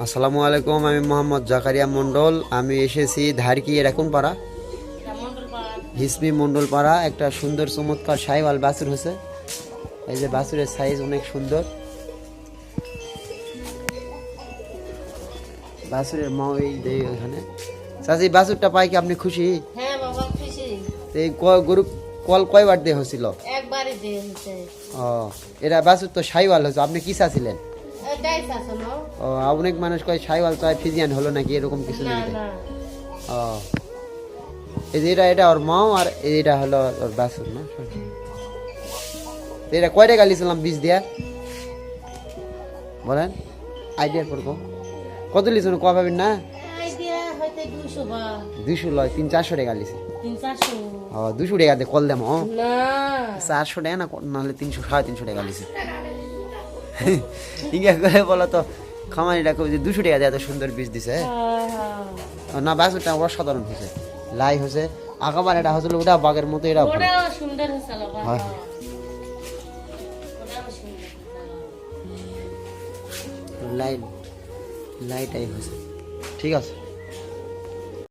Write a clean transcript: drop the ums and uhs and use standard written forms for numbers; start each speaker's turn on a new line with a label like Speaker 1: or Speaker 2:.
Speaker 1: আসসালামু আলাইকুম, আমি মোহাম্মদ জাকারিয়া মন্ডল। আমি এসেছি ধারকি এরকম পাড়া, হিসমি মন্ডল পাড়া। একটা সুন্দর চমৎকার সাইওয়াল বাছুর হয়েছে। এই যে বাছুরের সাইজ অনেক সুন্দর। বাছুরের মা এই যে ওখানে। চাচি, বাছুরটা পাই কি আপনি খুশি?
Speaker 2: হ্যাঁ বাবা খুশি।
Speaker 1: এই গরু কল কয়বার দিয়ে হয়েছিল?
Speaker 2: একবারই দিয়ে হয়েছে।
Speaker 1: ও, এরা বাছুর তো সাইওয়াল হয়েছে, আপনি কি চাচ্ছিলেন?
Speaker 2: এটাই শাসনো।
Speaker 1: ও, অনেক মানুষ কয় সাইওয়াল চায় ফিজিয়ান হলো নাকি, এরকম কিছু
Speaker 2: না
Speaker 1: নেই।
Speaker 2: না
Speaker 1: ও, এই যে এটা ওর মাও, আর এইটা হলো ওর বাছুর না। তো এটা কয় টাকা লিছিলাম বীজ দিয়া বলেন, আইডিয়া করবো কত লিছিল কয় পাবেন না?
Speaker 2: এই দিয়া হয়তো 200 বা
Speaker 1: 200 লয়, 300-400 টাকা লিছে।
Speaker 2: 300
Speaker 1: ও, 200 টাকা দিয়ে কল দেম। ও,
Speaker 2: না
Speaker 1: 400 টাকা না, নাহলে 300-350 টাকা লিছে। ইঙ্গা করে বলো তো, খামারিটা কবে যে 200 টাকা দিয়ে এত সুন্দর বীজ দিছে। না, বাছুরটা অসাধারণ হয়েছে, লাই হয়েছে। আগাবার এটা হয়েছিল ওটা বাঘের মতো, এটা ভালো।
Speaker 2: ওটাও সুন্দর হয়েছে বাবা।
Speaker 1: হয়।
Speaker 2: ওটাও সুন্দর হয়েছে।
Speaker 1: লাইটাই হয়েছে। ঠিক আছে।